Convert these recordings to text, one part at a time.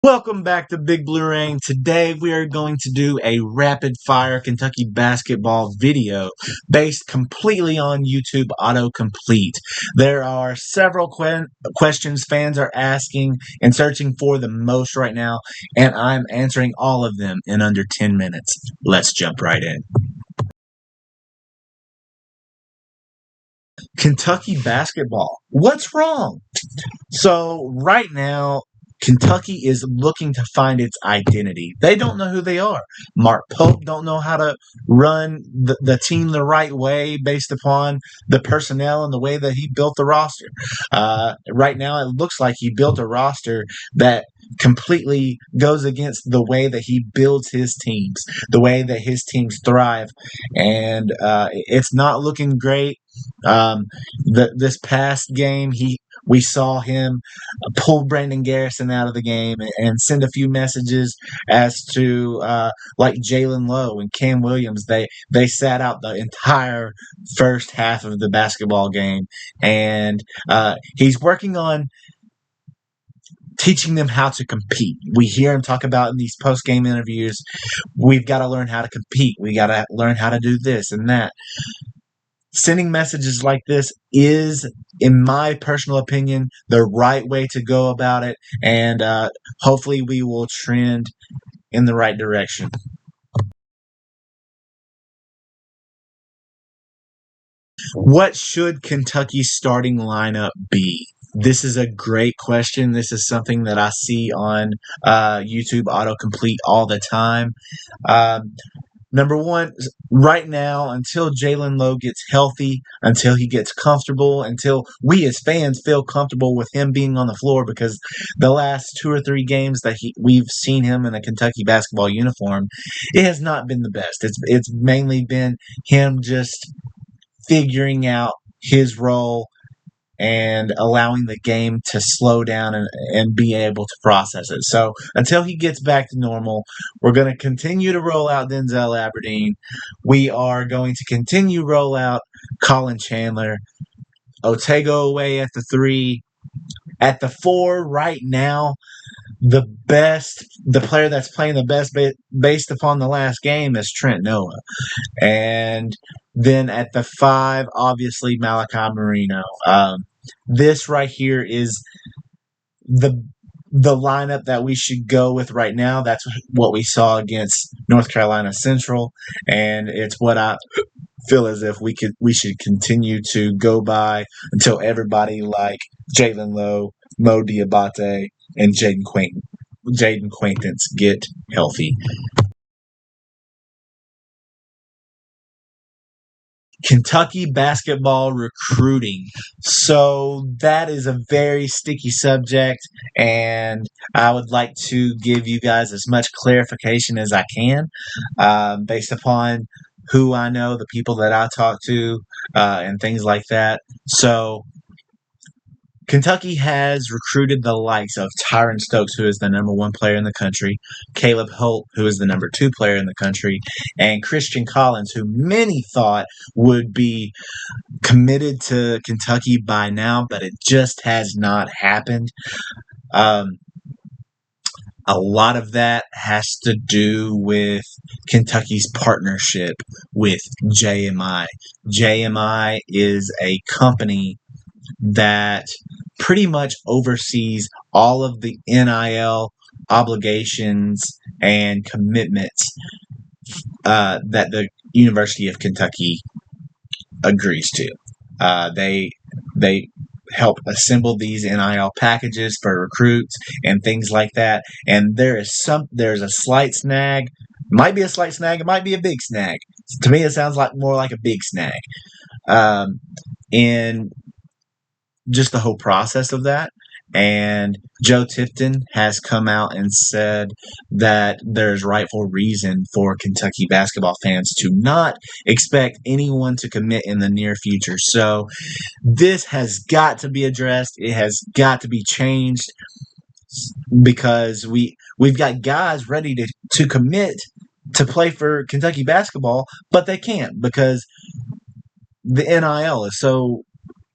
Welcome back to Big Blue Rain. Today we are going to do a rapid fire Kentucky basketball video based completely on YouTube Autocomplete. There are several questions fans are asking and searching for the most right now, and I'm answering all of them in under 10 minutes. Let's jump right in. Kentucky basketball. What's wrong? So right now, Kentucky is looking to find its identity. They don't know who they are. Mark Pope don't know how to run the team the right way based upon the personnel and the way that he built the roster. Right now, it looks like he built a roster that completely goes against the way that he builds his teams, the way that his teams thrive, and it's not looking great. This past game, we saw him pull Brandon Garrison out of the game and send a few messages as to like Jalen Lowe and Cam Williams. They sat out the entire first half of the basketball game, and he's working on teaching them how to compete. We hear him talk about in these post-game interviews, we've got to learn how to compete. We got to learn how to do this and that. Sending messages like this is, in my personal opinion, the right way to go about it, and hopefully we will trend in the right direction. What should Kentucky's starting lineup be? This is a great question. This is something that I see on YouTube Autocomplete all the time. Number one, right now, until Jalen Lowe gets healthy, until he gets comfortable, until we as fans feel comfortable with him being on the floor, because the last 2 or 3 games that we've seen him in a Kentucky basketball uniform, it has not been the best. It's mainly been him just figuring out his role and allowing the game to slow down and be able to process it. So until he gets back to normal, we're going to continue to roll out Denzel Aberdeen. We are going to continue roll out Colin Chandler. Otego away at the 3. At the 4 right now, the player that's playing the best based upon the last game is Trent Noah. And then at the 5, obviously Malachi Marino. This right here is the lineup that we should go with right now. That's what we saw against North Carolina Central, and it's what I feel as if we should continue to go by until everybody like Jalen Lowe, Mo Diabate, and Jaden Quaintance get healthy. Kentucky basketball recruiting. So that is a very sticky subject, and I would like to give you guys as much clarification as I can based upon who I know, the people that I talk to, and things like that. So Kentucky has recruited the likes of Tyron Stokes, who is the number 1 player in the country, Caleb Holt, who is the number 2 player in the country, and Christian Collins, who many thought would be committed to Kentucky by now, but it just has not happened. A lot of that has to do with Kentucky's partnership with JMI. JMI is a company that pretty much oversees all of the NIL obligations and commitments that the University of Kentucky agrees to. They help assemble these NIL packages for recruits and things like that. And there's a slight snag. It might be a slight snag. It might be a big snag. To me, it sounds like more like a big snag. In just the whole process of that. And Joe Tipton has come out and said that there's rightful reason for Kentucky basketball fans to not expect anyone to commit in the near future. So this has got to be addressed. It has got to be changed because we've got guys ready to commit to play for Kentucky basketball, but they can't because the NIL is so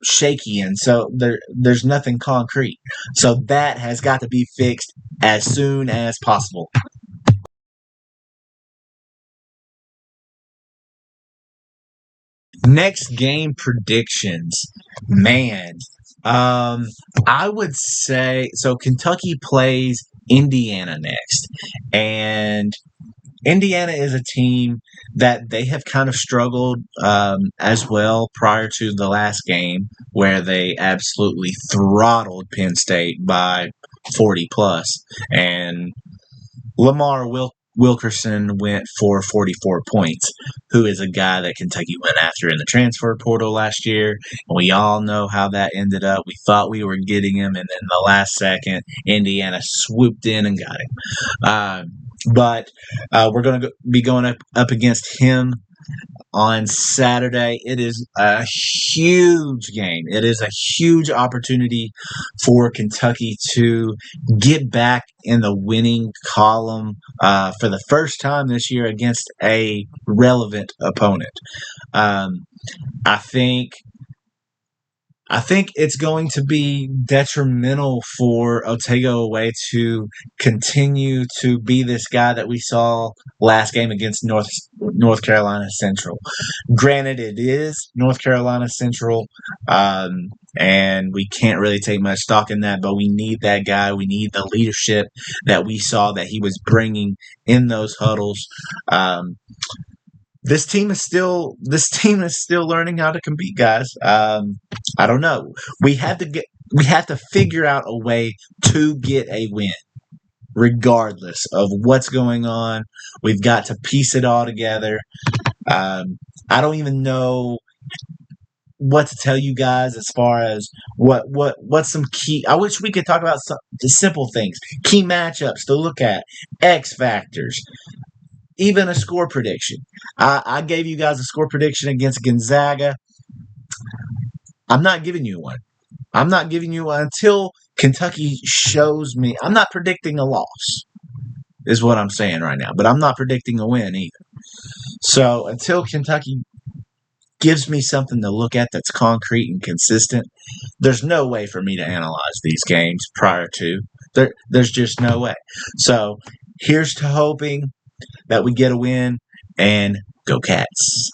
shaky, and so there's nothing concrete. So that has got to be fixed as soon as possible. Next game predictions. Man, I would say so. Kentucky plays Indiana next, and Indiana is a team that they have kind of struggled as well prior to the last game, where they absolutely throttled Penn State by 40 plus, and Wilkerson went for 44 points, who is a guy that Kentucky went after in the transfer portal last year. And we all know how that ended up. We thought we were getting him, and then the last second, Indiana swooped in and got him. But we're going to be going up against him on Saturday. It is a huge game. It is a huge opportunity for Kentucky to get back in the winning column for the first time this year against a relevant opponent. I think it's going to be detrimental for Otago to continue to be this guy that we saw last game against North Carolina Central. Granted, it is North Carolina Central, and we can't really take much stock in that, but we need that guy. We need the leadership that we saw that he was bringing in those huddles. This team is still learning how to compete, guys. I don't know. We have to figure out a way to get a win, regardless of what's going on. We've got to piece it all together. I don't even know what to tell you guys as far as what's some key. I wish we could talk about the simple things, key matchups to look at, X factors. Even a score prediction. I gave you guys a score prediction against Gonzaga. I'm not giving you one. I'm not giving you one until Kentucky shows me. I'm not predicting a loss, is what I'm saying right now. But I'm not predicting a win either. So until Kentucky gives me something to look at that's concrete and consistent, there's no way for me to analyze these games prior to. There's just no way. So here's to hoping that we get a win, and go Cats.